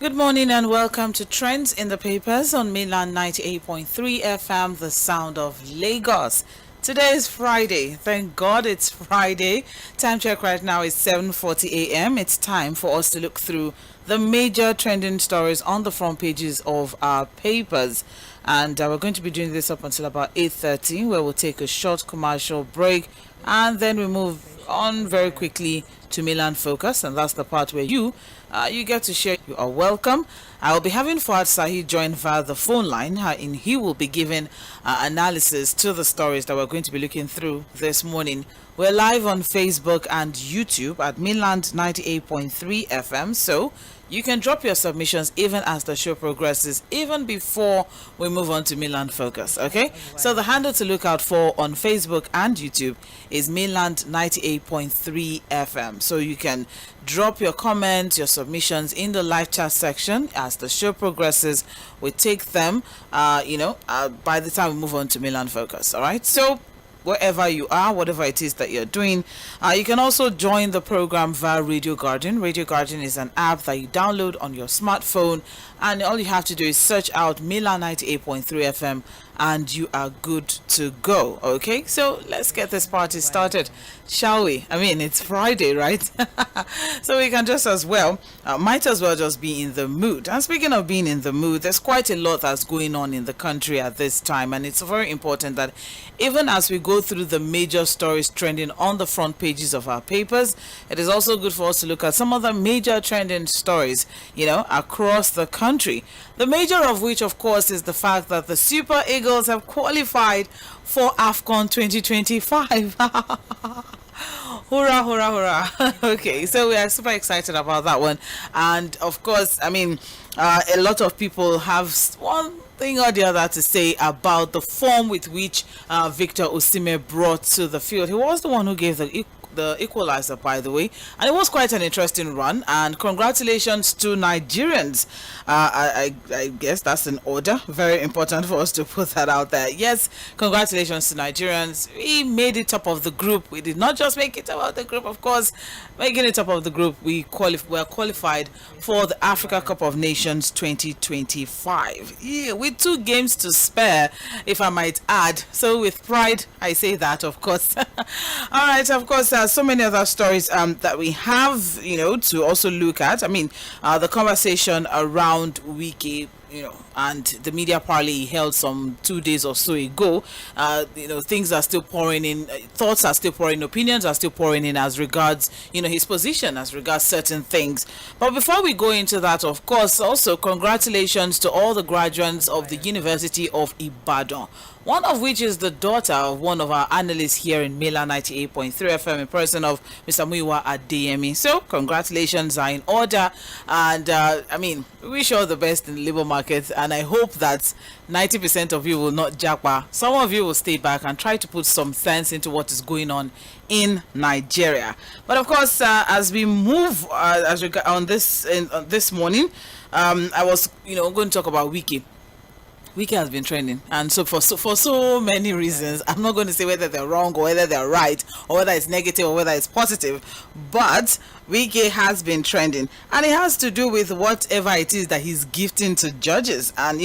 Good morning and welcome to Trends in the Papers on mainland 98.3 FM, the sound of Lagos. Today is Friday. Thank God it's Friday. Time check right now is 7:40 a.m. It's time for us to look through the major trending stories on the front pages of our papers. And we're going to be doing this up until about 8:30, where we'll take a short commercial break and then we move on very quickly to Milan Focus, and that's the part where you get to share. You are welcome. I will be having Fuad Sahi join via the phone line, and he will be giving analysis to the stories that we're going to be looking through this morning. We're live on Facebook and YouTube at Mainland 98.3 FM, so you can drop your submissions even as the show progresses, even before we move on to Mainland Focus, okay? So the handle to look out for on Facebook and YouTube is Mainland 98.3 FM. So you can drop your comments, your submissions in the live chat section. As the show progresses, we take them, by the time we move on to Mainland Focus, all right? So wherever you are, whatever it is that you're doing, you can also join the program via Radio Garden. Radio Garden is an app that you download on your smartphone, and all you have to do is search out Mila 98.3 FM and you are good to go. Okay, so let's get this party started, shall we? I mean, it's Friday, right? So we can might as well just be in the mood. And speaking of being in the mood, there's quite a lot that's going on in the country at this time, and it's very important that even as we go through the major stories trending on the front pages of our papers, it is also good for us to look at some of the major trending stories, across the country. The major of which, of course, is the fact that the Super Eagles have qualified for AFCON 2025. Hurrah, hurrah, hurrah. Okay, so we are super excited about that one. And of course, a lot of people have one thing or the other to say about the form with which Victor Osimhen brought to the field. He was the one who gave the equalizer, by the way, and it was quite an interesting run. And congratulations to Nigerians. I guess that's in order. Very important for us to put that out there. Yes, congratulations to Nigerians. We made it top of the group. We did not just make it top of the group, of course. Making it top of the group, we were qualified for the Africa Cup of Nations 2025. Yeah, with 2 games to spare, if I might add. So with pride, I say that, of course. All right, of course, so many other stories that we have, to also look at. The conversation around Wiki, and the media parley held some 2 days or so ago. Things are still pouring in, thoughts are still pouring, opinions are still pouring in as regards, his position as regards certain things. But before we go into that, of course, also congratulations to all the graduates of the University of Ibadan, one of which is the daughter of one of our analysts here in Mela 98.3 FM, in person of Mr. Muyiwa Adeyemi. So congratulations are in order, and we wish all the best in the labor market, and I hope that 90% of you will not japa. Some of you will stay back and try to put some sense into what is going on in Nigeria. But of course, as we move on this morning, I was going to talk about Wiki. Wiki has been trending, and so for so many reasons, I'm not going to say whether they're wrong or whether they're right or whether it's negative or whether it's positive, but Wiki has been trending, and it has to do with whatever it is that he's gifting to judges. And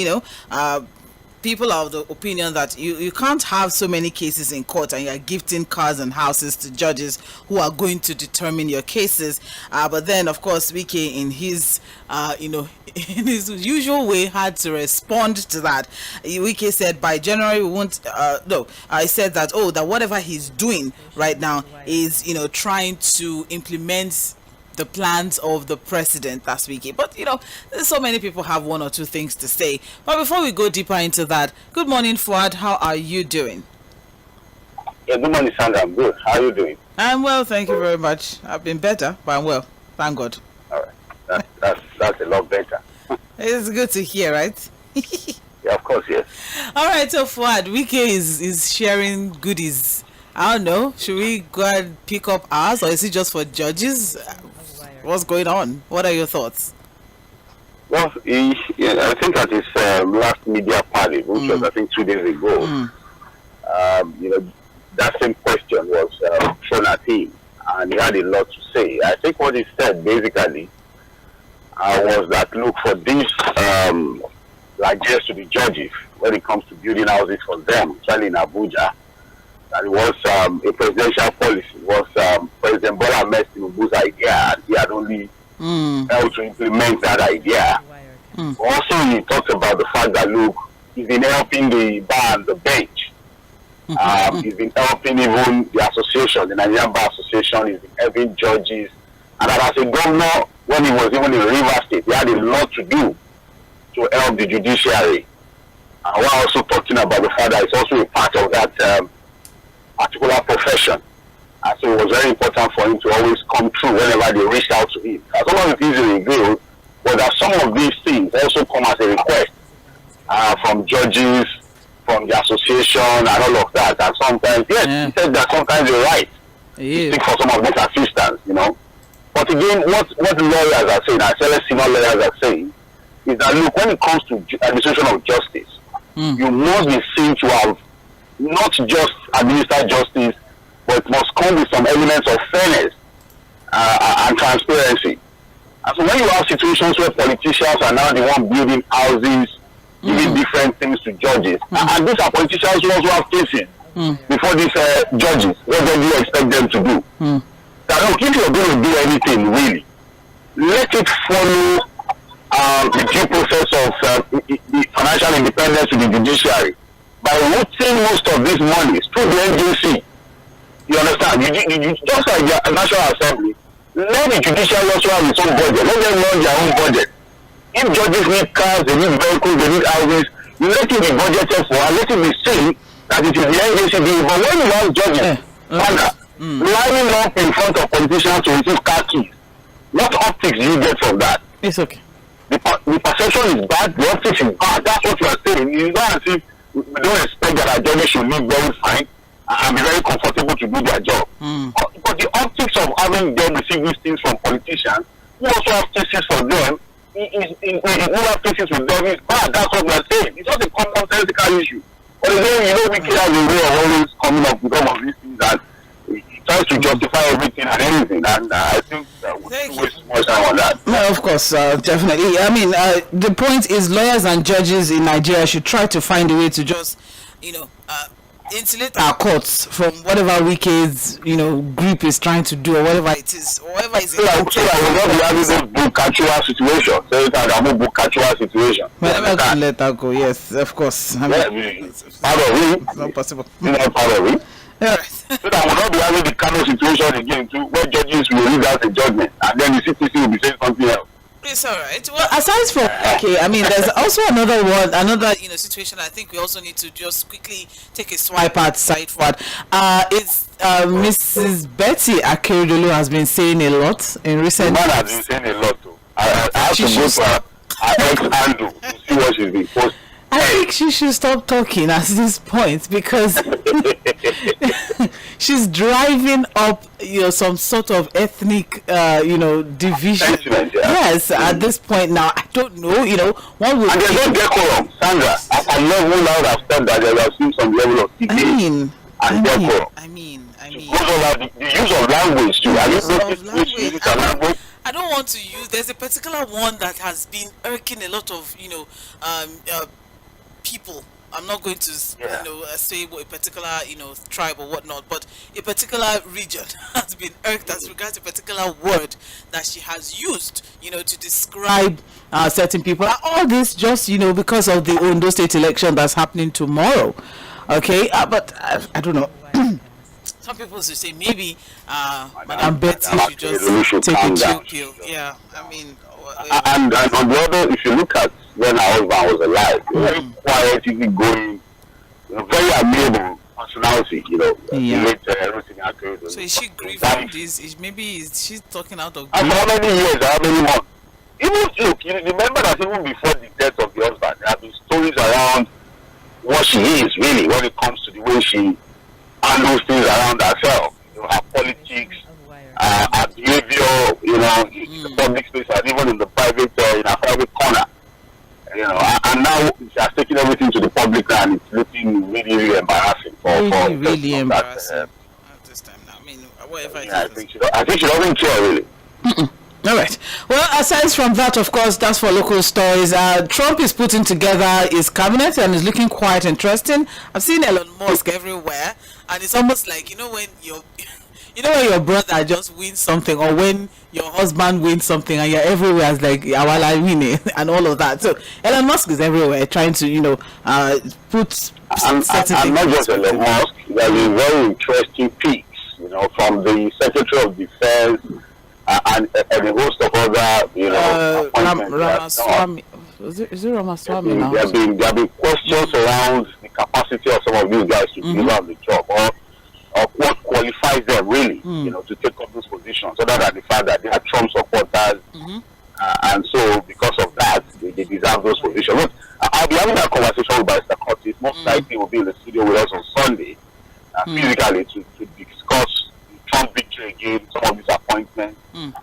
people are of the opinion that you can't have so many cases in court and you're gifting cars and houses to judges who are going to determine your cases. But then, of course, Wiki, in his in his usual way, had to respond to that. Wiki said by January we won't. I said that that whatever he's doing right now is trying to implement the plans of the president last week. But so many people have one or two things to say. But before we go deeper into that, good morning, Fuad. How are you doing? Yeah, good morning, Sandra. I'm good. How are you doing? I'm well, thank you very much. I've been better, but I'm well. Thank God. All right. That's a lot better. It's good to hear, right? Yeah, of course, yes. All right, so Fuad, Wiki is sharing goodies. I don't know. Should we go and pick up ours, or is it just for judges? What's going on? What are your thoughts? Well, I think at his last media party, which was I think 2 days ago, that same question was thrown at him, and he had a lot to say. I think what he said basically, was that look for these Nigerians to be judges when it comes to building houses for them, especially in Abuja. That it was a presidential policy. It was President Bola Ahmed Tinubu's idea, and he had only helped to implement that idea. Also, he talked about the fact that, look, he's been helping the bar and the bench. He's been helping even the association, the Nigerian Bar Association. He's been helping judges. And that as a governor, when he was even in Rivers State, he had a lot to do to help the judiciary. And we're also talking about the fact that it's also a part of that particular profession. And so it was very important for him to always come through whenever they reached out to him. As long as it is revealed, but that some of these things also come as a request from judges, from the association, and all of that. And sometimes, yes, he said that sometimes you're right. You seek for some of these assistance, you know. But again, what the lawyers are saying, as senior lawyers are saying, is that, look, when it comes to administration of justice, you must be seen to have not just administered justice, but it must come with some elements of fairness and transparency. And so when you have situations where politicians are now the one building houses, giving different things to judges, and these are politicians who also have cases before these judges, what do you expect them to do? That, look, if you're going to do anything, really, let it follow the due process of the financial independence to the judiciary by routing most of these monies through the NJC. You understand? You just like the National Assembly, let the judiciary also have its own budget. Let them run their own budget. If judges need cars, they need vehicles, they need houses, let it be budgeted for, and let it be seen that it is the NJC doing. But when you have judges, lining up in front of politicians to receive car keys, what optics do you get from that? It's okay. The perception is bad, the optics is bad. That's what you are saying. It's not as if we don't expect that our judges should live very fine and be very comfortable to do their job. But the optics of having them receive these things from politicians, who also have cases for them, who have cases with them, is bad. That's what we are saying. It's not a commonsensical issue. But again, you know, we have a way of always coming up with all of these things that tries to justify everything and anything, and I think we waste more time on that. No, of course, definitely. I mean, the point is lawyers and judges in Nigeria should try to find a way to just, insulate our courts from whatever wicked, group is trying to do, or whatever it is, or whatever is. So that we not be having this 𝜌ᴜ situation. So it's a 𝜌ᴜ situation. Whatever can let that go. Yes, of course. I mean, part of it. It's not possible. It's not part of it. All right. So that we not be having the Kano situation again too, where judges will read out a judgment and then the CTC will be saying something else. It's all right. Well, aside from I mean, there's also another situation. I think we also need to just quickly take a swipe at side forward. It's Mrs. Betty Akeredolu has been saying a lot in recent. The man has been saying a lot too. I have to go to her ex-handle to see what she's been posting. I think she should stop talking at this point because she's driving up, some sort of ethnic, division. Yes, at this point now, I don't know, one would. And there's no decorum, Sandra. I love one out of said that there has been some level of decorum. I mean. The use of language too. Have you noticed which use of language? I don't want to use. There's a particular one that has been irking a lot of, people. I'm not going to say a particular tribe or whatnot, but a particular region has been irked as regards a particular word that she has used to describe certain people. All this just because of the Ondo State election that's happening tomorrow. Okay, but I don't know. Some people should say maybe Madam Betty should just take a chill pill. Yeah, I mean. And on the other, if you look at when her husband was alive, very quiet, easy going, very amiable personality, So is she grieving this? Maybe she's talking out of grief? And for how many years, how many months? Even look, you remember that even before the death of the husband, there have been stories around what she is really when it comes to the way she handles things around herself, her politics, her behavior, in the public space and even in the private, in her private corner. And now she has taken everything to the public and it's looking really, really embarrassing really embarrassing at this time now. I mean, whatever. I think she doesn't care really. All right. Well, aside from that, of course, that's for local stories. Trump is putting together his cabinet and is looking quite interesting. I've seen Elon Musk everywhere, and it's almost like when your brother just wins something, or when your husband wins something, and you're everywhere. It's like awala win and all of that. So Elon Musk is everywhere, trying to put. And not just Elon Musk. There is very interesting peaks, from the Secretary of Defense. And a host of other, Ramaswamy. Is it Ramaswamy now? There have been questions around the capacity of some of these guys to deliver on the job, or what qualifies them really, to take up those positions, other than the fact that they are Trump supporters, and so because of that, they deserve those positions. Look, I'll be having that conversation with Barrister Curtis. Most likely will be in the studio with us on Sunday, physically, to discuss Trump victory again, some of these appointments, and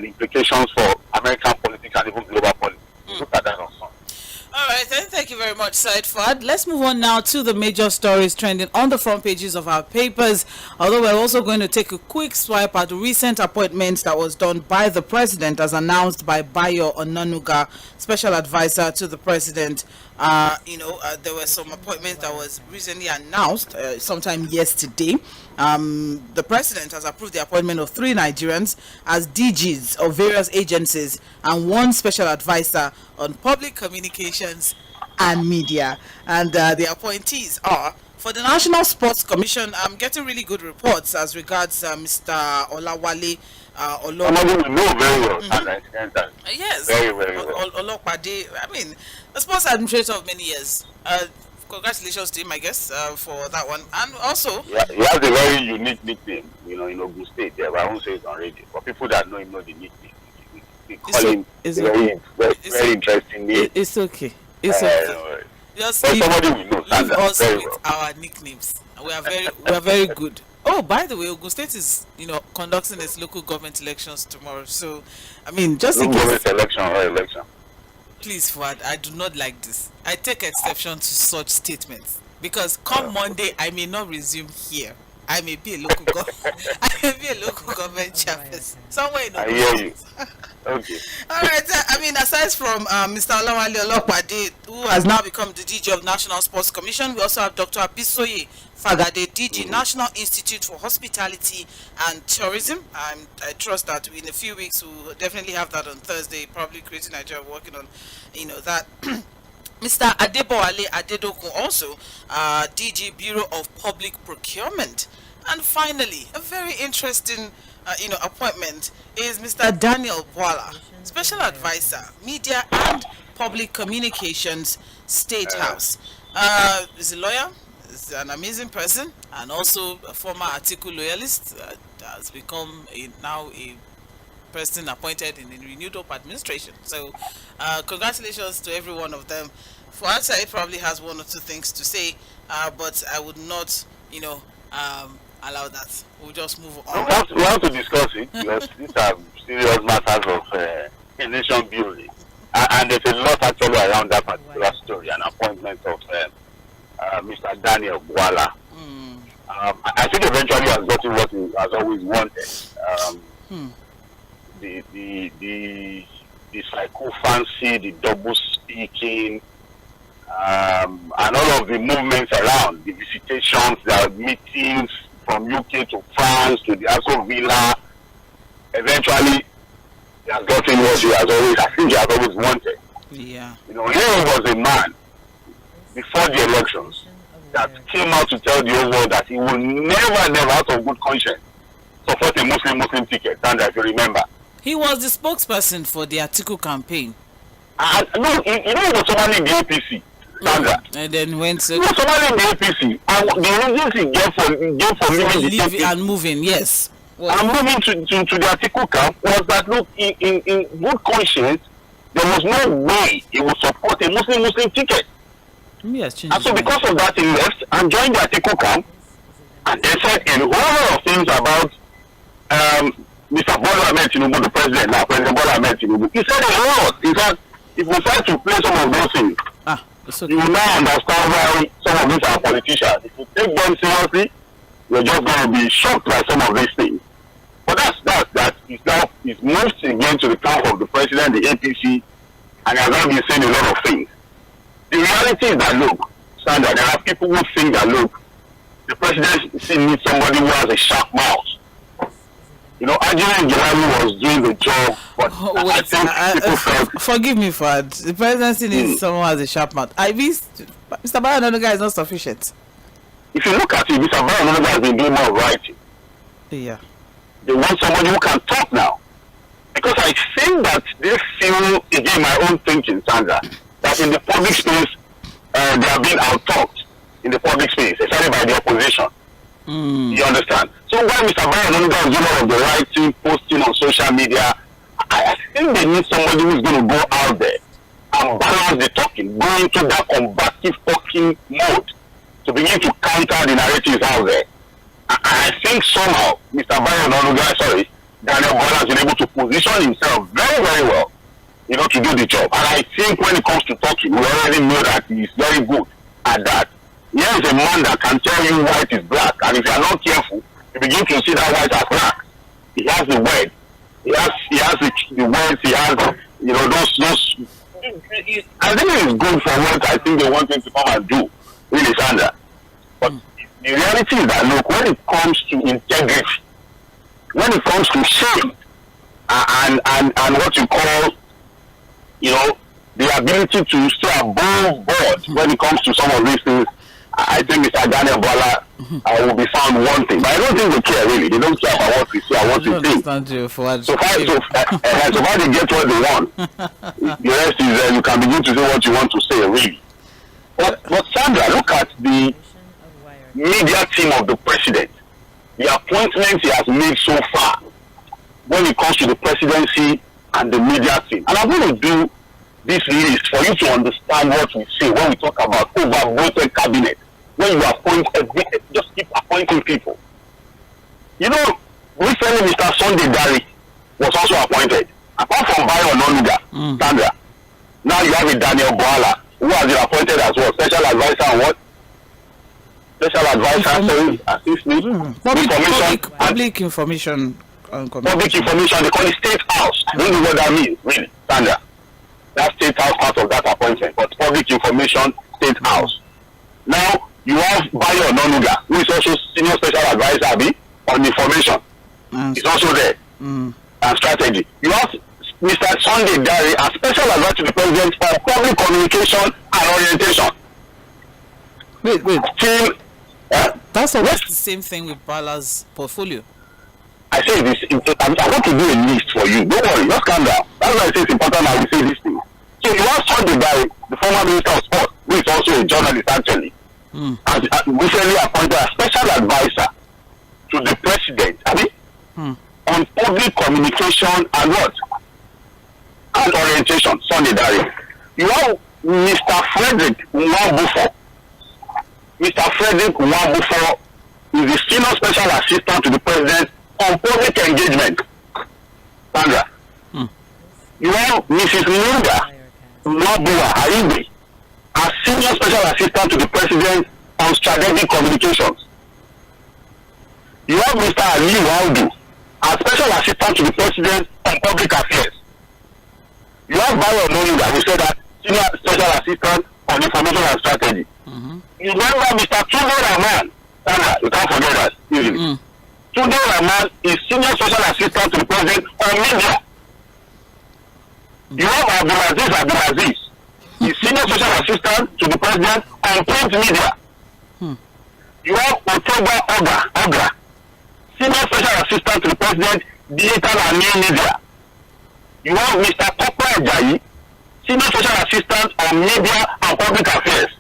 the implications for American politics and even global politics. Look at that on Sunday. All right, then. Thank you very much, Said Fuad. Let's move on now to the major stories trending on the front pages of our papers. Although we're also going to take a quick swipe at the recent appointments that was done by the president, as announced by Bayo Onanuga, special advisor to the president. There were some appointments that was recently announced sometime yesterday. The president has approved the appointment of 3 Nigerians as DGs of various agencies and 1 special advisor on public communications and media. And the appointees are, for the National Sports Commission, I'm getting really good reports as regards Mr. Olawale Somebody we know very well. Yes. Very, very well. Olopade, the sports administrator of many years. Congratulations to him, I guess, for that one. And also, he has a very unique nickname, in Ogun State. But I won't say it on radio. For people that know him, know the nickname. They call him very interesting name. It's okay. It's okay. Just somebody we know. Leave us very with well. our nicknames. We are very good. Oh, by the way, Ogun State is, conducting its local government elections tomorrow. So, just in case. Election. Please, Fuad, I do not like this. I take exception to such statements because come Monday, I may not resume here. I may be a local government chairperson somewhere in I hear you. Okay. All right. Aside from Mr. Olawale Olopade, who has now become the DG of National Sports Commission, we also have Dr. Abisoye Fagade, DG, National Institute for Hospitality and Tourism. I trust that in a few weeks we'll definitely have that on Thursday. Probably Creating Nigeria working on, that. Mr. Adebowale Adedokun, also DG, Bureau of Public Procurement. And finally, a very interesting appointment is Mr. Daniel Bwala, Special Advisor, Media and Public Communications, State House. He's a lawyer, he's an amazing person, and also a former Atiku loyalist. Has become now a person appointed in the renewed up administration. So congratulations to every one of them. Fuad Said probably has 1 or 2 things to say, but I would not allow that. We'll just move on. We have to discuss it because these are serious matters of nation building, and there's a lot actually around that particular story. An appointment of Mr. Daniel Bwala. I think eventually has gotten what he has always wanted. The psycho-fancy, the double speaking, and all of the movements around, the visitations, the meetings from UK to France to the Aston Villa. Eventually, he has gotten what he has always wanted. Yeah. He was a man before the elections that came out to tell the whole world that he will never, out of good conscience, support a Muslim ticket. And if you remember, he was the spokesperson for the Atiku campaign. No, he was somebody in the APC. And then went to... He was somebody in the APC. And the reasons he gave for leaving and moving, yes. And moving to the Atiku camp was that, look, in good conscience, there was no way he would support a Muslim ticket. Yes, and so because of that, he left and joined the Atiku camp, and they said a whole lot of things about Mr. Bola Ahmed Tinubu, the president now, President Bola Ahmed Tinubu. He said a lot. In fact, if we try to play some of those things, you will now understand why some of these are politicians. If you take them seriously, you're just going to be shocked by some of these things. But that's he's moved again to the camp of the president, the APC, and he has not been saying a lot of things. The reality is that, look, Sandra, there are people who think that, look, the presidency needs somebody who has a sharp mouth. You know, Jᴏɪṛ was doing the job, but I think people felt... Forgive me, Fad. The presidency needs someone who has a sharp mouth. Mr. Bayo is not sufficient. If you look at it, Mr. Bayo has been doing more writing. Yeah. They want somebody who can talk now. Because I think that they feel, again, my own thinking, Sandra, that in the public space, they are being out-talked in the public space, especially by the opposition. You understand? So when Mr. Bayo is doing all of the writing, posting on social media, I think they need somebody who's going to go out there and balance the talking, go into that combative talking mode to begin to counter the narratives out there. I think somehow Mr. Bayo Daniel Bola has been able to position himself very, very well, you know, to do the job. And I think when it comes to talking, we already know that he is very good at that. Here is a man that can tell you white is black, and if you are not careful, you begin to see that white as black. He has the word. He has the words. He has, you know, those. I think it is good for what I think they want him to come and do, really, Sandra. But the reality is that, look, when it comes to integrity, when it comes to shame, and what you call, you know, the ability to stay above board when it comes to some of these things, I think Mr. Daniel Bola will be found wanting. But I don't think they care, really. They don't care about what we say and what we think. So far they get what they want. The rest is you can begin to say what you want to say, really. But Sandra, look at the media team of the president. The appointments he has made so far when it comes to the presidency and the media team. And I'm going to do this list for you to understand what we say when we talk about overvoted cabinet. When you appoint, just keep appointing people. You know, recently Mr. Sunday Dare was also appointed. Apart from Bayo Sandra, now you have a Daniel Bola who has been appointed as well, special advisor on what? Special advisor, assist me. Public information. Public information, they call it State House. I don't know what that means, really, Sandra. That State House part of that appointment, but public information, State House. Now, you have Bayo Ononuga, who is also senior special advisor on information. He's also there. And strategy. You have Mr. Sunday Dare as special advisor to the president for public communication and orientation. Wait. That's almost the same thing with Bala's portfolio. I say this, I want to do a list for you. Don't worry, just calm down. That's why I say it's important that we say this thing. So you have Sunday Dare, the former minister of sport, who is also a journalist actually, as recently appointed as special advisor to the president, on public communication and what? And orientation, Sunday Dare. You have Mr. Frederick Mᴏᴜ. Mr. Frederick Mᴏᴜ is the senior special assistant to the president on public engagement. Sandra. You have Mrs. Linda Mᴏᴜ as senior special assistant to the president on strategic communications. You have Mr. Ali Waldu as special assistant to the president on public affairs. You have Bayo Ononuga, who said that senior special assistant on information and strategy. You remember Mr. Tūģe Rahman, Sandra, you can't forget that easily. Tūģe Rahman is senior special assistant to the president on media. You have Abdulaziz, is senior special assistant to the president on print media. You have Otoba Oga, senior special assistant to the president, digital and new media. You have Mr. Tokwe Ajayi, senior special assistant on media and public affairs.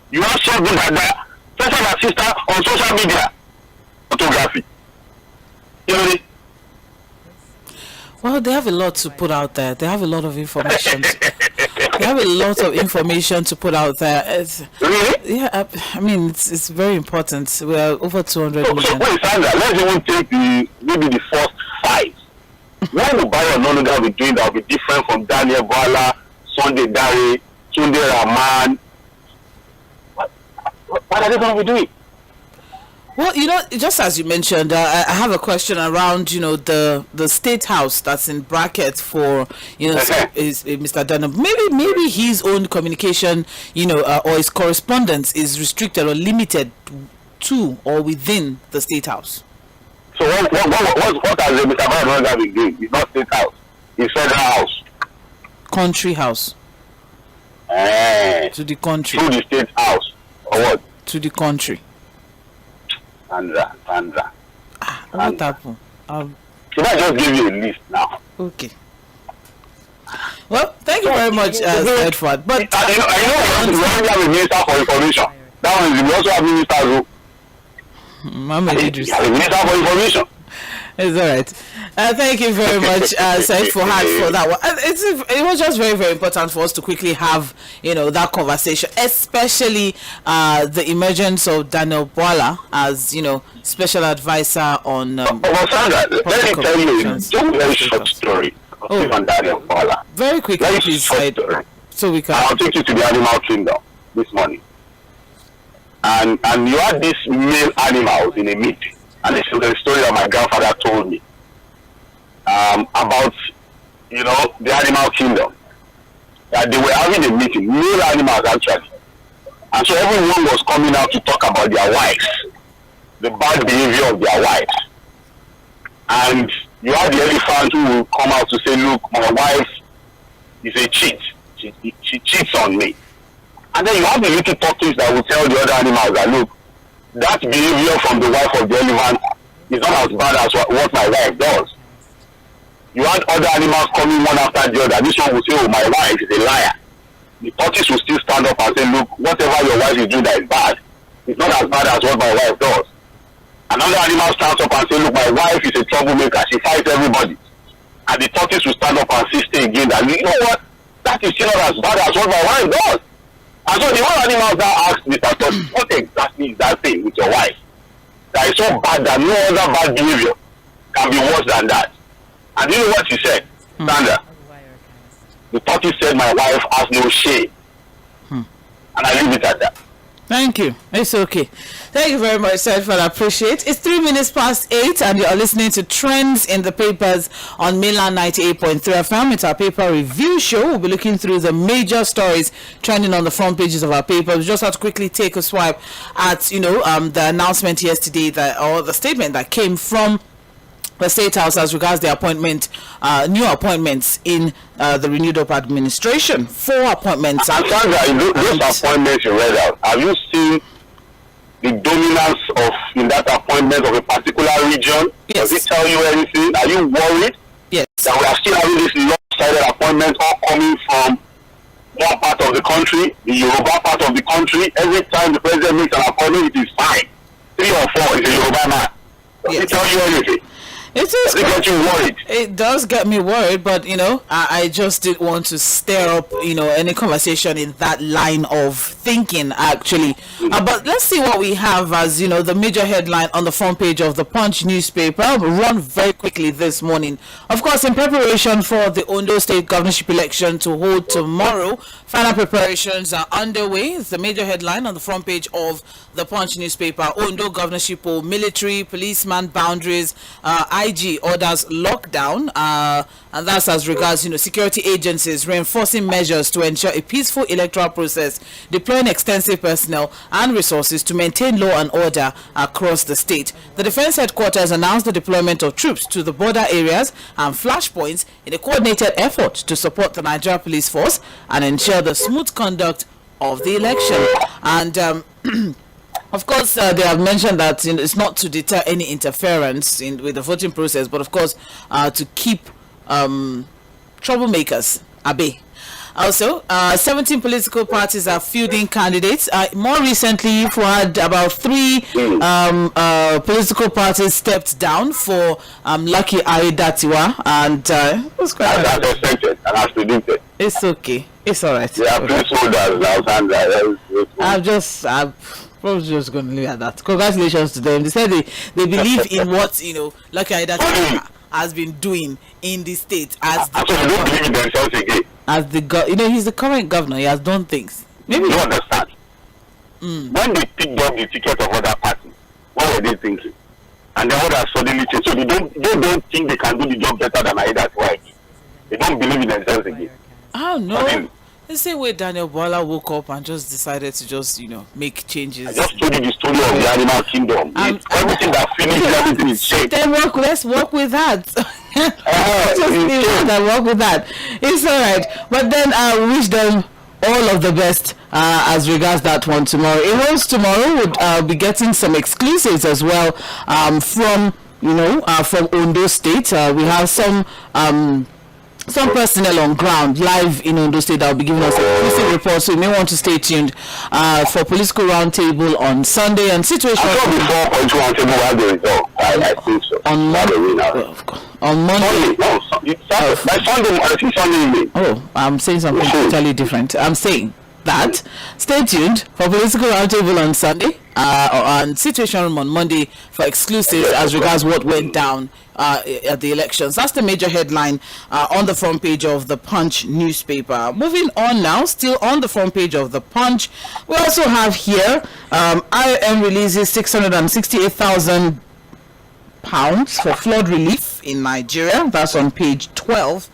You have Segun Dada, special assistant on social media, photography. You know it? Well, they have a lot to put out there. They have a lot of information. They have a lot of information to put out there. Really? Yeah, I mean, it's very important. We are over 200 million. So wait, Sandra, let's even take maybe the first 5. What will Bayo Ononuga be doing that will be different from Daniel Bola, Sunday Dare, Tūģe Rahman? What are they going to be doing? Well, just as you mentioned, I have a question around, the state house that's in bracket for, is Mr. Dunham. Maybe his own communication, or his correspondence is restricted or limited to or within the state house. So what has Mr. Dunham been doing? It's not state house. It's federal house. Country house. To the country. To the state house. Or what? To the country. Sandra. What happened? Should I just give you a list now? Okay. Well, thank you very much, Edward. But I know we have a minister for information. That one is we also have ministers who. Idris. A minister for information. It's all right. Thank you very much, Said for that one. It was just very, very important for us to quickly have, that conversation, especially the emergence of Daniel Bwala as, special advisor on. Sandra, let me tell you a very short story on Daniel Bwala. Very quickly, very please, short story. So we can. I'll take you to the animal kingdom this morning. And you had these male animals in a meeting. And this is the story that my grandfather told me about, the animal kingdom. That they were having a meeting, male animals actually. And so everyone was coming out to talk about their wives, the bad behavior of their wives. And you have the elephant who will come out to say, look, my wife is a cheat. She cheats on me. And then you have the little tortoise that will tell the other animals that, look, that behavior from the wife of the elephant is not as bad as what my wife does. You had other animals coming one after the other. This one will say, oh, my wife is a liar. The tortoise will still stand up and say, look, whatever your wife is doing that is bad, it's not as bad as what my wife does. Another animal stands up and say, look, my wife is a troublemaker. She fights everybody. And the tortoise will stand up and say again that, you know what, that is still not as bad as what my wife does. And so the other animals now asked Mr. Tortoise, what exactly is that thing with your wife that is so bad that no other bad behavior can be worse than that? And you know what he said, Sandra? The tortoise said, my wife has no shame. And I leave it at that. Thank you. It's okay. Thank you very much, sir, for that. Appreciate. It's 3 minutes past 8, and you're listening to Trends in the Papers on Mainland 98.3 FM. It's our paper review show. We'll be looking through the major stories trending on the front pages of our paper. We just have to quickly take a swipe at, the announcement yesterday or the statement that came from the State House as regards the appointment, new appointments in the renewed up administration. 4 appointments. And Sandra, those appointments you read out, have you seen the dominance in that appointment of a particular region? Yes. Does it tell you anything? Are you worried? Yes. That we are still having this lopsided appointment all coming from one part of the country, the Yoruba part of the country. Every time the president makes an appointment, it is fine. 3 or 4 is a Yoruba man. Does it tell you anything? It is. Does it get you worried? It does get me worried, but I just didn't want to stir up any conversation in that line of thinking actually. But let's see what we have as the major headline on the front page of the Punch newspaper. I'll run very quickly this morning. Of course, in preparation for the Ondo State governorship election to hold tomorrow, final preparations are underway. It's the major headline on the front page of the Punch newspaper. Ondo governorship poll, military, policeman boundaries, IG orders lockdown, and that's as regards security agencies reinforcing measures to ensure a peaceful electoral process, deploying extensive personnel and resources to maintain law and order across the state. The defense headquarters announced the deployment of troops to the border areas and flashpoints in a coordinated effort to support the Nigeria police force and ensure the smooth conduct of the election. And of course, they have mentioned that it's not to deter any interference with the voting process, but of course, to keep troublemakers at bay. Also, 17 political parties are fielding candidates. More recently, we had about 3 political parties stepped down for Lucky Aiyedatiwa, and it was quite. That's expected and as predicted. It's okay. It's all right. They are placeholders now, Sandra. I'm probably just going to leave it at that. Congratulations to them. They said they believe in what Lucky Aiyedatiwa has been doing in the state as the they don't believe in themselves again. As the he's the current governor. He has done things. Maybe you understand. When they picked up the ticket of other parties, What were they thinking? And then what are suddenly changed? So they don't think they can do the job better than Aida's wife. They don't believe in themselves again. Oh no. I mean, the same way Daniel Bwala woke up and just decided to just, make changes. I just told you the story of the animal kingdom. Everything that finished, everything is changed. Then let's work with that. Just leave it and work with that. It's all right. But then I wish them all of the best as regards that one tomorrow. Ireos tomorrow would be getting some exclusives as well from Ondo State. We have some personnel on ground live in Ondo State that will be giving us a exclusive report, so you may want to stay tuned for political roundtable on Sunday and situation. I thought before political roundtable had the result. I think so. On Monday. On Monday. By Sunday, I think Sunday. Oh, I'm saying something totally different. I'm saying that stay tuned for political roundtable on Sunday on situation room on Monday for exclusives as regards what went down at the elections. That's the major headline on the front page of the Punch newspaper. Moving on now, still on the front page of the Punch, we also have here IOM releases £668,000 for flood relief in Nigeria. That's on page 12.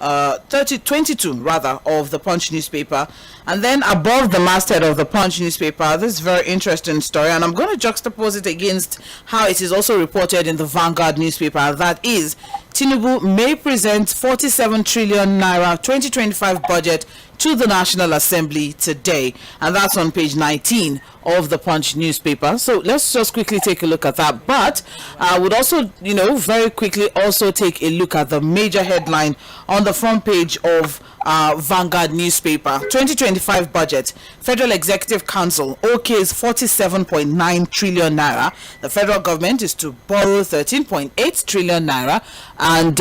22 rather of the Punch newspaper. And then above the masthead of the Punch newspaper, this very interesting story, and I'm going to juxtapose it against how it is also reported in the Vanguard newspaper. That is, Tinubu may present 47 trillion naira 2025 budget to the National Assembly today, and that's on page 19 of the Punch newspaper. So let's just quickly take a look at that. But I would also, very quickly also take a look at the major headline on the front page of Vanguard newspaper. 2025 budget. Federal Executive Council okays 47.9 trillion naira. The federal government is to borrow 13.8 trillion naira, and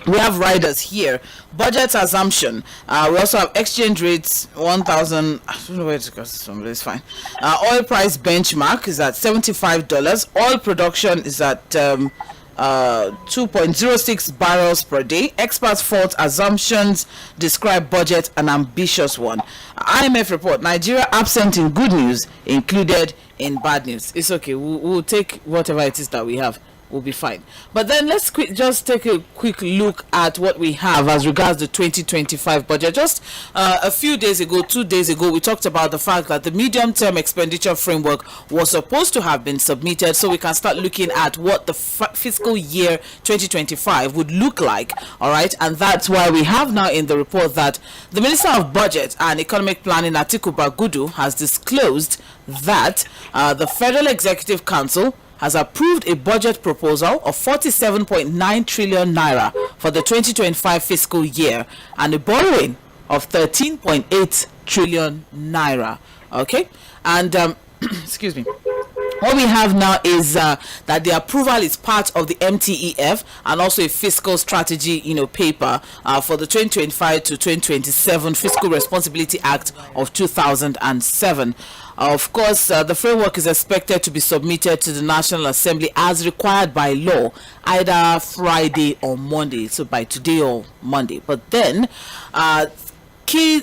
we have riders here. Budget assumption. We also have exchange rates 1,000. I don't know where to go from, but it's fine. Oil price benchmark is at $75. Oil production is at 2.06 barrels per day. Experts fault assumptions, describe budget an ambitious one. IMF report, Nigeria absent in good news, included in bad news. It's okay. We'll take whatever it is that we have. We'll be fine. But then let's just take a quick look at what we have as regards the 2025 budget. Just a few days ago, 2 days ago, we talked about the fact that the medium-term expenditure framework was supposed to have been submitted, so we can start looking at what the fiscal year 2025 would look like. All right, and that's why we have now in the report that the Minister of Budget and Economic Planning, Atiku Bagudu, has disclosed that the Federal Executive Council has approved a budget proposal of 47.9 trillion naira for the 2025 fiscal year and a borrowing of 13.8 trillion naira. Okay, and excuse me. What we have now is that the approval is part of the MTEF and also a fiscal strategy, paper for the 2025 to 2027 Fiscal Responsibility Act of 2007. Of course, the framework is expected to be submitted to the National Assembly as required by law, either Friday or Monday, so by today or Monday. But then,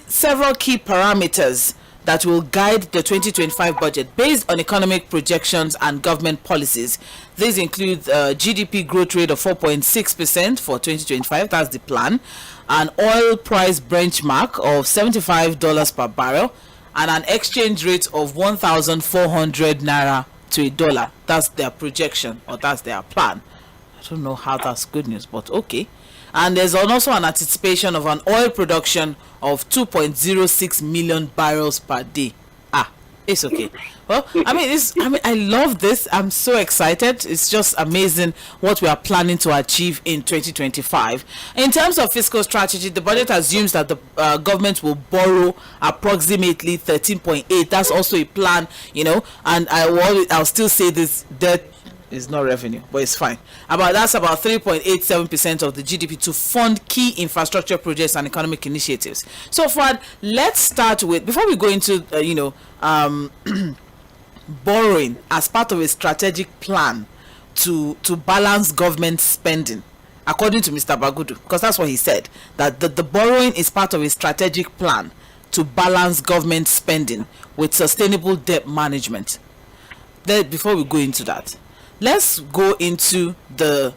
several key parameters that will guide the 2025 budget based on economic projections and government policies. These include GDP growth rate of 4.6% for 2025, that's the plan, an oil price benchmark of $75 per barrel, and an exchange rate of 1,400 naira to $1. That's their projection, or that's their plan. I don't know how that's good news, but okay. And there's also an anticipation of an oil production of 2.06 million barrels per day. It's okay. Well, I love this. I'm so excited. It's just amazing what we are planning to achieve in 2025. In terms of fiscal strategy, the budget assumes that the government will borrow approximately 13.8. That's also a plan, and I'll still say this, debt is not revenue, but it's fine. That's about 3.87% of the GDP to fund key infrastructure projects and economic initiatives. So far, let's start with, before we go into borrowing as part of a strategic plan to balance government spending, according to Mr. Bagudu, because that's what he said, that the borrowing is part of a strategic plan to balance government spending with sustainable debt management. before we go into that, let's go into the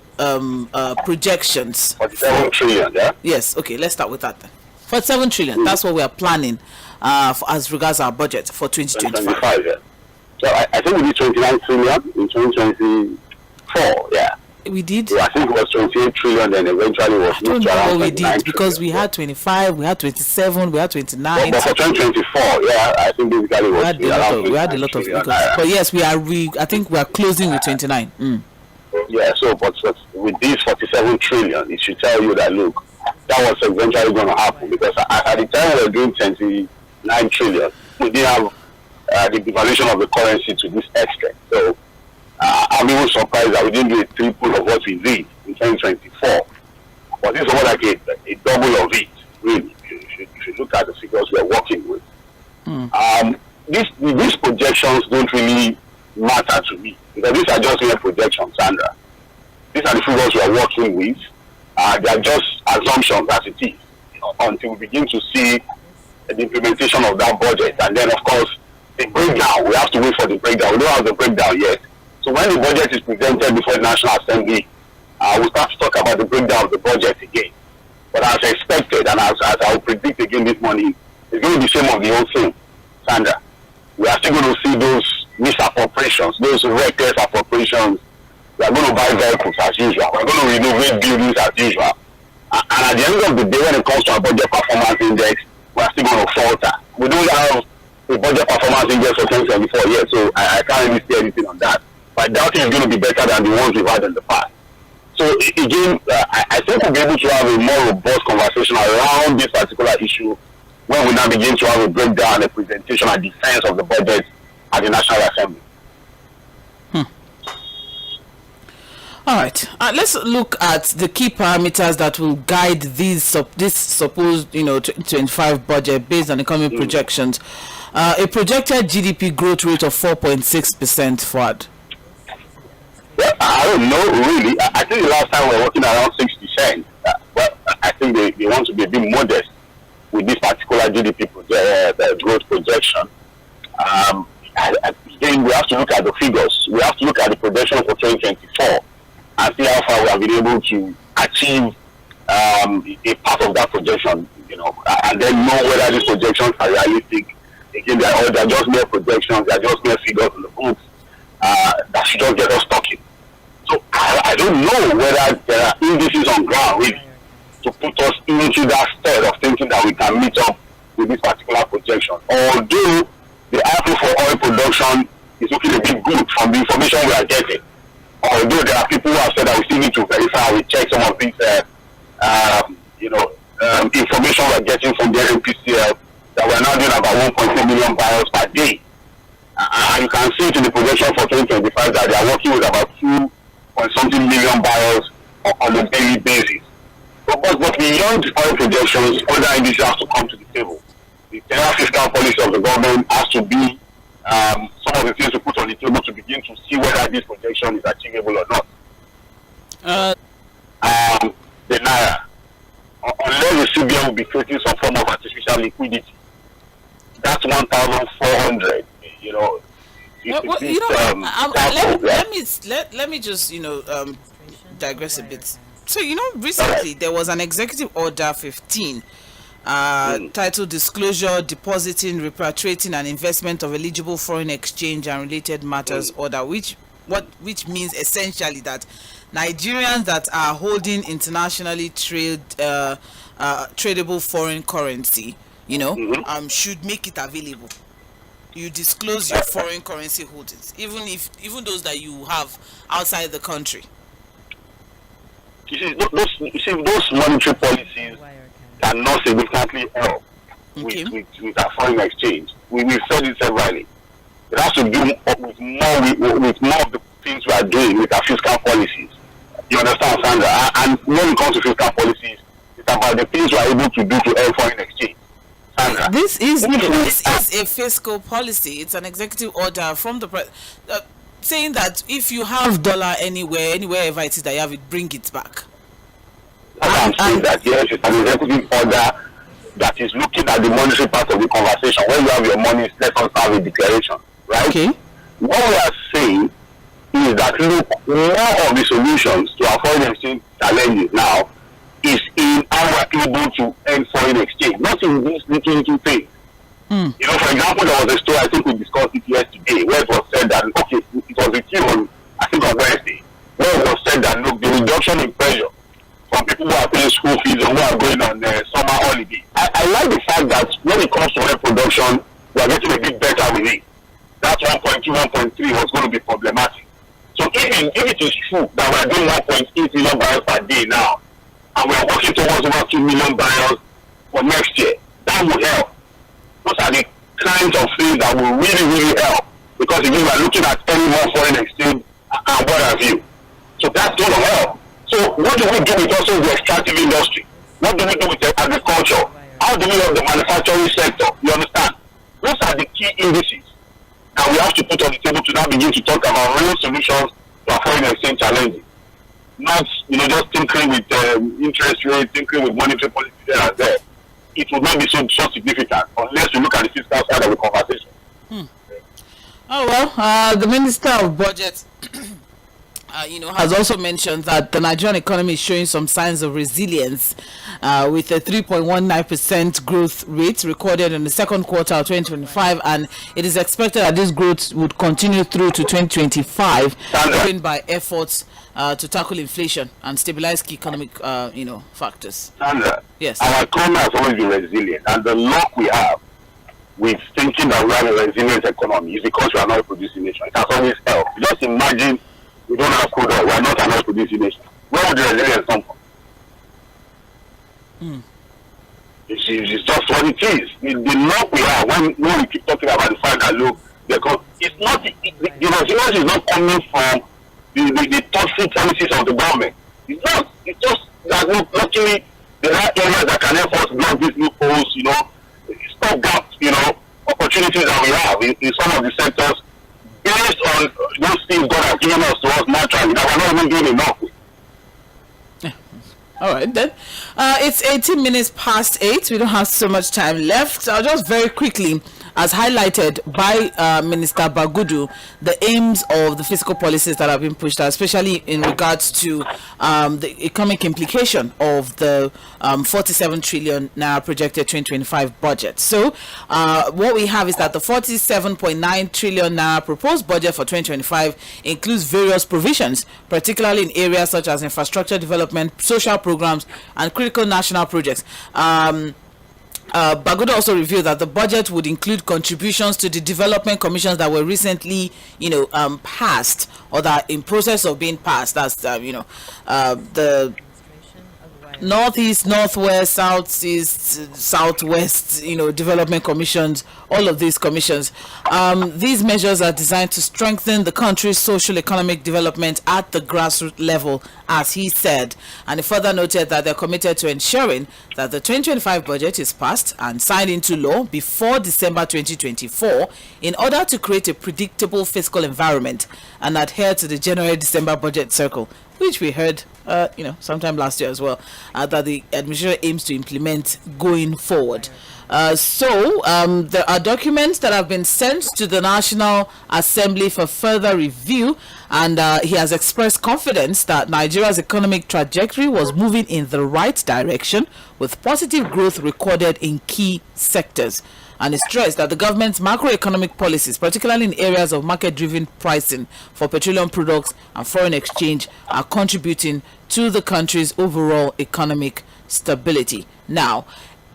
projections. 47 trillion, yeah? Yes, okay, let's start with that then. 47 trillion, that's what we are planning as regards our budget for 2025. Yeah. So I think we did 29 trillion in 2024, yeah. We did? So I think it was 28 trillion, then eventually was I don't know what we did, because we trillion. had 25, we had 27, we had 29. But for 2024, yeah, I think basically we was had a lot of trillion, figures. But yes, I think we are closing with 29. Yeah, so but with these 47 trillion, it should tell you that, look, that was eventually going to happen, because at the time we were doing 29 trillion, we didn't have the devaluation of the currency to this extent. So I'm even surprised that we didn't do a triple of what we did in 2024. But this is more like a double of it, really, if you look at the figures we're working with. These projections don't really matter to me, because these are just mere projections, Sandra. These are the figures we are working with. They are just assumptions as it is, until we begin to see the implementation of that budget. And then, of course, the breakdown. We have to wait for the breakdown. We don't have the breakdown yet. So when the budget is presented before the National Assembly, we'll start to talk about the breakdown of the budget again. But as expected, and as I will predict again this morning, it's going to be the same of the whole thing, Sandra. We are still going to see those misappropriations, those reckless appropriations. We are going to buy vehicles as usual. We are going to renovate buildings as usual. And at the end of the day, when it comes to our budget performance index, we are still going to falter. We don't have a budget performance index for 2024 yet, so I can't really say anything on that. But I doubt it's going to be better than the ones we've had in the past. So again, I think we'll be able to have a more robust conversation around this particular issue when we now begin to have a breakdown, a presentation, and defense of the budget at the National Assembly. All right. Let's look at the key parameters that will guide this supposed 2025 budget based on the coming projections. A projected GDP growth rate of 4.6% forward. Well, I don't know really. I think the last time we were working around 6%. Well, I think they want to be a bit modest with this particular GDP growth projection. Then we have to look at the figures. We have to look at the projection for 2024 and see how far we have been able to achieve a part of that projection, and then know whether these projections are realistic. Again, they're just mere projections, they're just mere figures in the books that should just get us talking. So I don't know whether there are indices on ground really to put us into that state of thinking that we can meet up with this particular projection. Although the outlook for oil production is looking a bit good from the information we are getting. Although there are people who have said that we still need to verify, we check some of these, information we're getting from the NPCL that we're now doing about 1.2 million barrels per day. And you can see it in the projection for 2025 that they are working with about 2.something million barrels on a daily basis. But beyond oil projections, other indices have to come to the table. The general fiscal policy of the government has to be some of the things to put on the table to begin to see whether this projection is achievable or not. The Naira, unless the CBN will be creating some form of artificial liquidity, that's 1,400. Let me just digress a bit. So recently there was an executive order 15 titled Disclosure, Depositing, Repatriating and Investment of Eligible Foreign Exchange and Related Matters Order, which means essentially that Nigerians that are holding internationally tradable foreign currency, should make it available. You disclose your foreign currency holdings, even those that you have outside the country. Those monetary policies cannot significantly help with our foreign exchange. We've said it severally. It has to do with more of the things we are doing with our fiscal policies. You understand, Sandra? And when it comes to fiscal policies, it's about the things we are able to do to earn foreign exchange. Sandra, this is a fiscal policy. It's an executive order from the president saying that if you have dollar anywherever it is that you have it, bring it back. I'm that yes, it's an executive order that is looking at the monetary part of the conversation. When you have your money, let us have a declaration, right? Okay. what we are saying is that, look, more of the solutions to our foreign exchange challenges now is in how we're able to end foreign exchange, not in these little things. You know, for example, there was a story, I think we discussed it yesterday, where it was said that, okay, it was with you on, I think on Wednesday, where it was said that, look, the reduction in pressure from people who are paying school fees and who are going on summer holiday. I like the fact that when it comes to oil production, we are getting a bit better with it. That 1.2, 1.3 was going to be problematic. So if it is true that we are doing 1.8 million barrels per day now, and we are working towards over 2 million barrels for next year, that will help. Those are the kinds of things that will really help. Because if you are looking at any more foreign exchange and what have you. So that's going to help. So what do we do with also the extractive industry? What do we do with the agriculture? How do we help the manufacturing sector? You understand? Those are the key indices that we have to put on the table to now begin to talk about real solutions to our foreign exchange challenges. Not, just tinkering with interest rates, tinkering with monetary policy there and there. It will not be so significant unless you look at the fiscal side of the conversation. Oh, well, the Minister of Budget has also mentioned that the Nigerian economy is showing some signs of resilience with a 3.19% growth rate recorded in the second quarter of 2025, and it is expected that this growth would continue through to 2025, driven by efforts to tackle inflation and stabilize key economic factors. Sandra, yes, our economy has always been resilient, and the luck we have with thinking that we have a resilient economy is because we are not a producing nation. It has always helped. Just imagine we don't have crude oil, we are not an oil producing nation. Where would the resilience come from? It's just what it is. The luck we have when we keep talking about the fact that, look, because it's not the resilience is not coming from the toxic policies of the government. It's not. It's just that, look, luckily there are areas that can help us block these loopholes, stop gaps, opportunities that we have in some of the sectors based on those things God has given us to us naturally that we're not even doing enough with. All right, then. It's 18 minutes past 8. We don't have so much time left. I'll just very quickly, as highlighted by Minister Bagudu, the aims of the fiscal policies that have been pushed out, especially in regards to the economic implication of the 47 trillion naira projected 2025 budget. So what we have is that the 47.9 trillion naira proposed budget for 2025 includes various provisions, particularly in areas such as infrastructure development, social programs, and critical national projects. Bagudu also revealed that the budget would include contributions to the development commissions that were recently, passed or that are in process of being passed. That's, the Northeast, Northwest, Southeast, Southwest, development commissions, all of these commissions. These measures are designed to strengthen the country's social economic development at the grassroots level, as he said. And he further noted that they're committed to ensuring that the 2025 budget is passed and signed into law before December 2024 in order to create a predictable fiscal environment and adhere to the January-December budget cycle, which we heard sometime last year as well, that the administration aims to implement going forward. There are documents that have been sent to the National Assembly for further review, and he has expressed confidence that Nigeria's economic trajectory was moving in the right direction, with positive growth recorded in key sectors. And he stressed that the government's macroeconomic policies, particularly in areas of market-driven pricing for petroleum products and foreign exchange, are contributing to the country's overall economic stability. Now,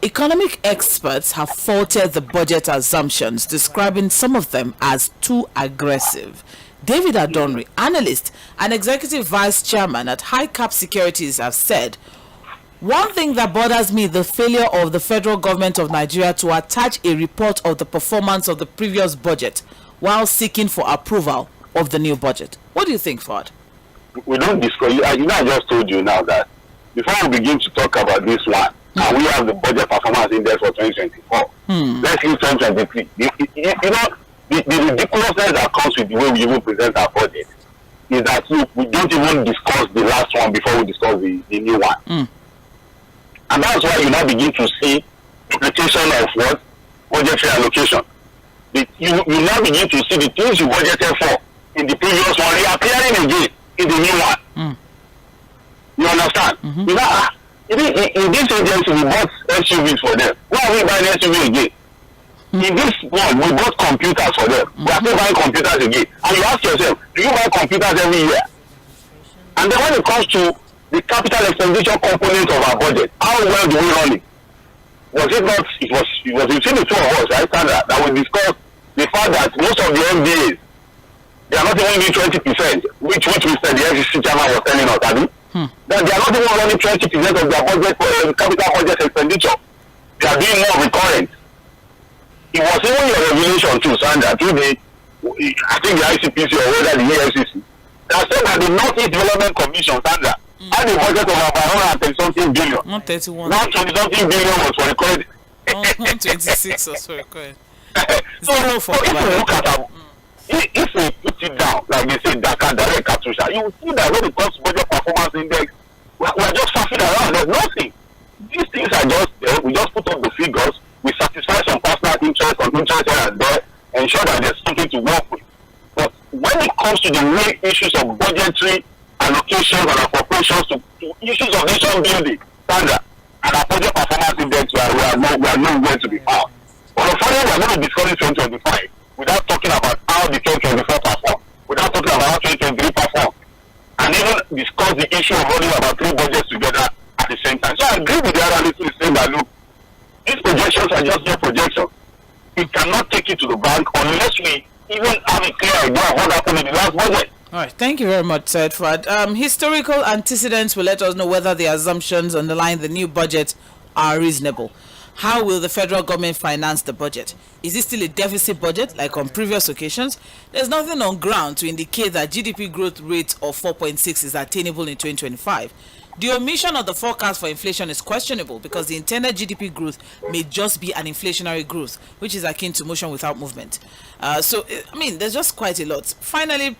economic experts have faulted the budget assumptions, describing some of them as too aggressive. David Adonri, analyst and executive vice chairman at High Cap Securities, have said, "One thing that bothers me is the failure of the federal government of Nigeria to attach a report of the performance of the previous budget while seeking for approval of the new budget." What do you think, Ford? We don't discuss. I just told you now that before we begin to talk about this one, and we have the budget performance index for 2024. Let's use 2023. The ridiculousness that comes with the way we even present our budget is that we don't even discuss the last one before we discuss the new one. And that's why you now begin to see duplication of what? Budgetary allocation. You now begin to see the things you budgeted for in the previous one reappearing again in the new one. You understand? You know, in this agency, we bought SUVs for them. Why are we buying SUV again? In this one, we bought computers for them. We are still buying computers again. And you ask yourself, do you buy computers every year? And then when it comes to the capital expenditure component of our budget, how well do we run it? Was it not, it was between the two of us, right, Sandra, that we discussed the fact that most of the MBAs, they are not even doing 20%, which Mr. The FCC chairman was telling us, that they are not even running 20% of their budget for capital budget expenditure. They are doing more recurrent. It was even your revelation too, Sandra, through I think the ICPC or whether the EFCC, that said that the Northeast Development Commission, Sandra, had a budget of about 130-something billion. Not 31. Now 20-something billion was for recurrent. 126 was for recurrent. So if we look at our, if we put it down, like they say, direct Katusha, you will see that when it comes to budget performance index, we are just faffing around. There's nothing. These things are just there. We just put up the figures. We satisfy some personal interest on interest here and there, ensure that there's something to work with. But when it comes to the main issues of budgetary allocations and appropriations to issues of nation building, standard, and our budget performance index, we are nowhere to be found. But finally, we are going to discuss 2025 without talking about how the 2024 performed, without talking about how 2023 performed, and even discuss the issue of running about three budgets together at the same time. So I agree with the analyst who is saying that, look, these projections are just mere projections. We cannot take it to the bank unless we even have a clear idea of what happened in the last budget. All right, thank you very much, Sir Edward. Historical antecedents will let us know whether the assumptions underlying the new budget are reasonable. How will the federal government finance the budget? Is it still a deficit budget like on previous occasions? There's nothing on ground to indicate that GDP growth rate of 4.6 is attainable in 2025. The omission of the forecast for inflation is questionable because the intended GDP growth may just be an inflationary growth, which is akin to motion without movement. So, I mean, there's just quite a lot. Finally,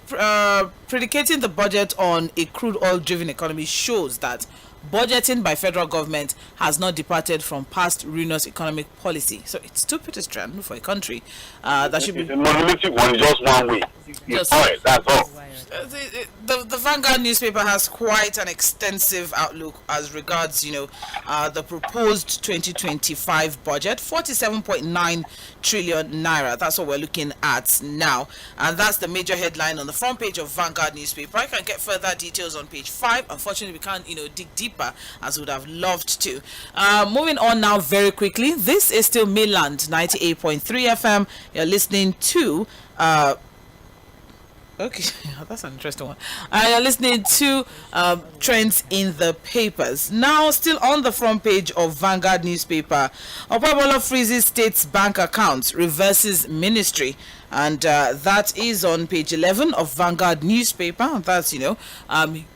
predicating the budget on a crude oil-driven economy shows that budgeting by federal government has not departed from past ruinous economic policy. So it's too pedestrian for a country that should be... It's a monolithic one, just one way. That's all. The Vanguard newspaper has quite an extensive outlook as regards, the proposed 2025 budget, 47.9 trillion naira. That's what we're looking at now, and that's the major headline on the front page of Vanguard newspaper. I can get further details on page 5. Unfortunately, we can't, dig deeper as we would have loved to. Moving on now very quickly. This is still Mainland 98.3 FM. You're listening to. Okay, that's an interesting one. You're listening to trends in the papers. Now, still on the front page of Vanguard newspaper, Okwebolo freezes state's bank accounts, reverses ministry. And that is on page 11 of Vanguard newspaper. That's,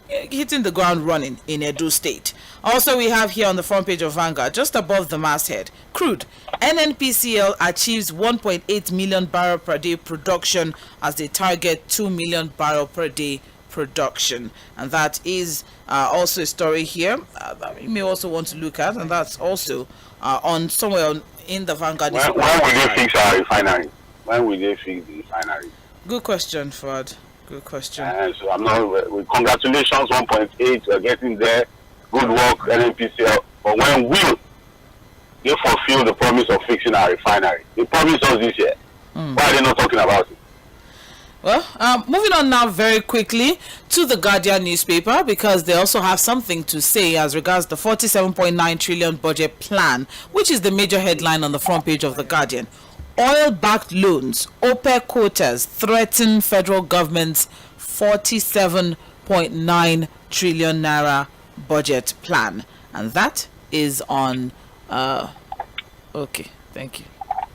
hitting the ground running in Edo State. Also, we have here on the front page of Vanguard, just above the masthead, crude. NNPCL achieves 1.8 million barrel per day production as they target 2 million barrel per day production. And that is also a story here that you may also want to look at. And that's also on somewhere in the Vanguard. When will they fix our refinery? When will they fix the refinery? Good question, Fuad. Good question. So I'm not. Congratulations, 1.8. We're getting there. Good work, NNPCL. But when will they fulfill the promise of fixing our refinery? They promised us this year. Why are they not talking about it? Well, moving on now very quickly to the Guardian newspaper, because they also have something to say as regards the 47.9 trillion budget plan, which is the major headline on the front page of the Guardian. Oil-backed loans, OPEC quotas threaten federal government's 47.9 trillion naira budget plan. And that is on... okay, thank you.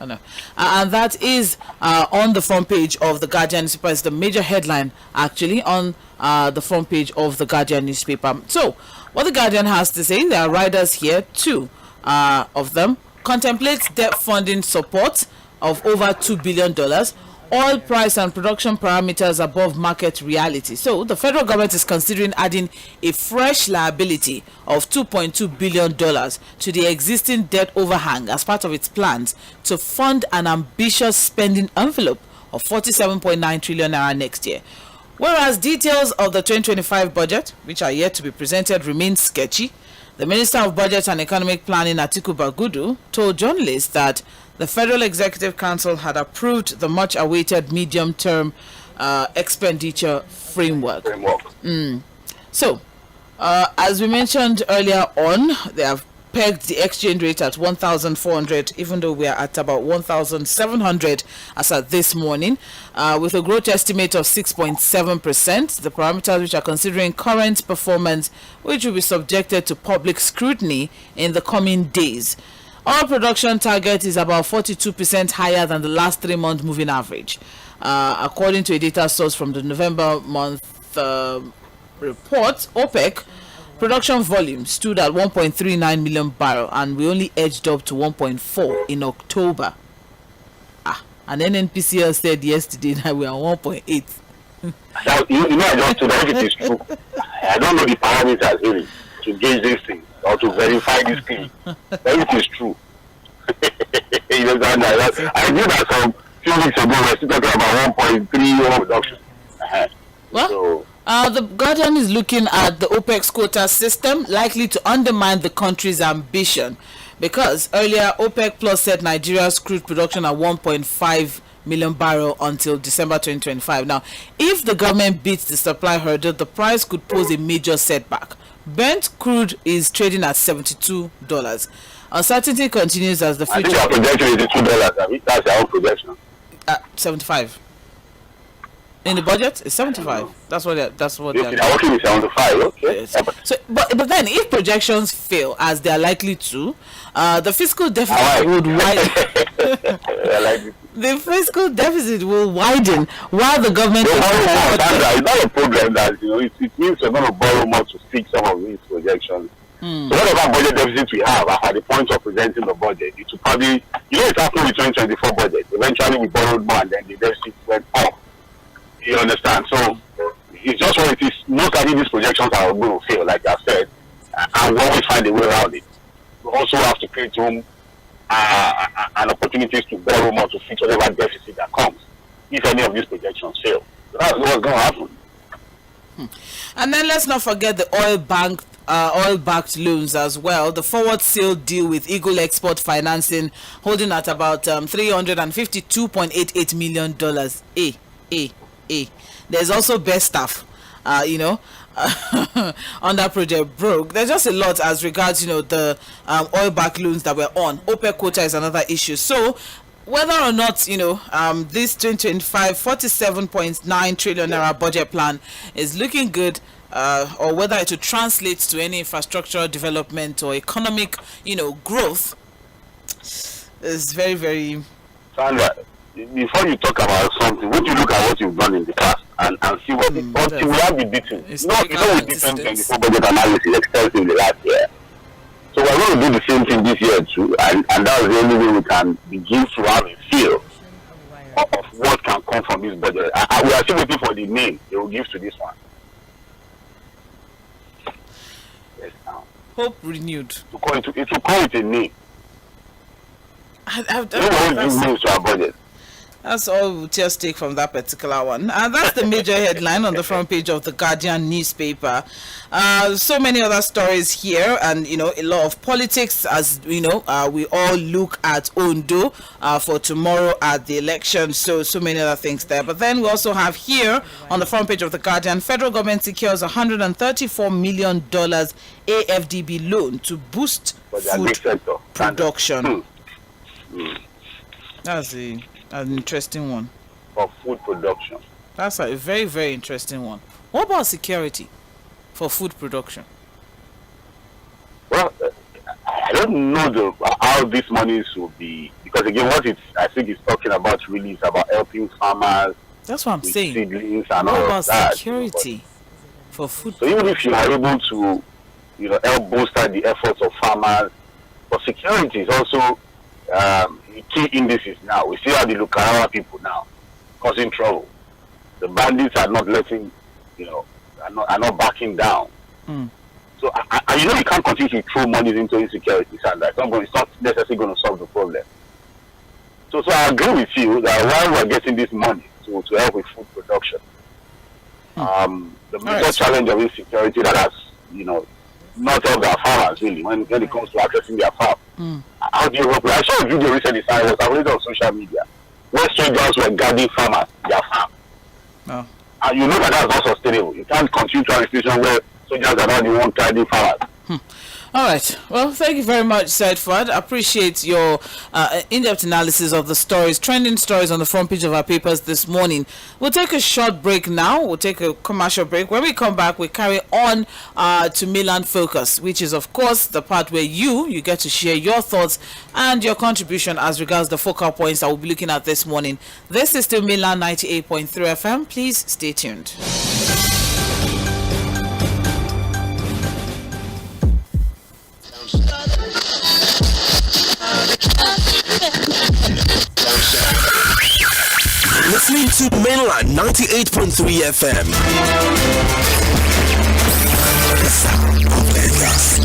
Oh, no. And that is on the front page of the Guardian newspaper. It's the major headline, actually, on the front page of the Guardian newspaper. So, what the Guardian has to say, there are riders here, two of them. Contemplates debt funding support of over $2 billion. oil price and production parameters above market reality. So the federal government is considering adding a fresh liability of $2.2 billion to the existing debt overhang as part of its plans to fund an ambitious spending envelope of 47.9 trillion naira next year. Whereas details of the 2025 budget, which are yet to be presented, remain sketchy, the Minister of Budget and Economic Planning, Atiku Bagudu, told journalists that the Federal Executive Council had approved the much-awaited medium-term expenditure framework. So, as we mentioned earlier on, they have pegged the exchange rate at 1,400, even though we are at about 1,700 as at this morning, with a growth estimate of 6.7%. The parameters which are considering current performance, which will be subjected to public scrutiny in the coming days. Oil production target is about 42% higher than the last 3-month moving average, according to a data source from the November month report. OPEC production volume stood at 1.39 million barrels, and we only edged up to 1.4 in October. And NNPCL said yesterday that we are 1.8. I just to know if it is true. I don't know the parameters really to gauge this thing or to verify this thing. But it is true. I knew that some few weeks ago we were still talking about 1.3 reduction. Well, so, the Guardian is looking at the OPEC's quota system, likely to undermine the country's ambition, because earlier OPEC Plus set Nigeria's crude production at 1.5 million barrels until December 2025. Now, if the government beats the supply hurdle, the price could pose a major setback. Brent crude is trading at $72. Uncertainty continues as the future. I think our projection is $2. I mean, that's our own projection. 75. In the budget, it's 75. That's what. They are working with 75. Okay. Yes. So, but then, if projections fail, as they are likely to, the fiscal deficit would widen. The fiscal deficit will widen while the government. It's not a problem that it means we're going to borrow more to fix some of these projections. So whatever budget deficit we have at the point of presenting the budget, it will probably, it happened with 2024 budget. Eventually, we borrowed more, and then the deficit went up. You understand? So it's just what it is. Most likely these projections are going to fail, like I said, and we always find a way around it. We also have to create room and opportunities to borrow more to fix whatever deficit that comes if any of these projections fail. So that's what's going to happen. And then let's not forget the oil-backed loans as well. The forward sale deal with Eagle Export Financing holding at about $352.88 million. There's also best stuff, on that project broke. There's just a lot as regards, the oil-backed loans that we're on. OPEC quota is another issue. So whether or not, this 2025 47.9 trillion naira budget plan is looking good, or whether it will translate to any infrastructural development or economic, growth, is very, very. Sandra, before you talk about something, would you look at what you've done in the past and see what we have been beaten? We did 24 budget analysis extensively last year. So we're going to do the same thing this year too, and that's the only way we can begin to have a feel of what can come from this budget. We are still waiting for the name they will give to this one. Yes, now. Hope renewed. It will call it a name. I've names to our budget. That's all we'll just take from that particular one. And that's the major headline on the front page of the Guardian newspaper. So many other stories here, and a lot of politics, as we all look at Ondo for tomorrow at the election. So many other things there. But then we also have here on the front page of the Guardian, federal government secures $134 million AFDB loan to boost food production. That's an interesting one. For food production. That's a very, very interesting one. What about security for food production? Well, I don't know how this money will be, because again, what I think it's talking about really is about helping farmers. That's what I'm saying. Seedlings and what all about of that, security for food production? So even if you are able to, help bolster the efforts of farmers, but security is also key indices now. We see how the Lukarawa people now, causing trouble. The bandits are not letting, are not backing down. So, you can't continue to throw money into insecurity, and it's not necessarily going to solve the problem. So I agree with you that while we're getting this money to help with food production, the major challenge of insecurity that has, not helped our farmers really when it comes to accessing their farm. How do you help? I saw a video recently, I was available on social media, where soldiers were guarding farmers, their farm. Oh. And you know that's not sustainable. You can't continue to have a situation where soldiers are not the one guarding farmers. All right. Well, thank you very much, Said Fuad. Appreciate your in-depth analysis of the stories, trending stories on the front page of our papers this morning. We'll take a short break now. We'll take a commercial break. When we come back, we carry on to Mainland Focus, which is, of course, the part where you get to share your thoughts and your contribution as regards the focal points that we'll be looking at this morning. This is still Mainland 98.3 FM. Please stay tuned. Listening to Mainland 98.3 FM. The sound of Lagos.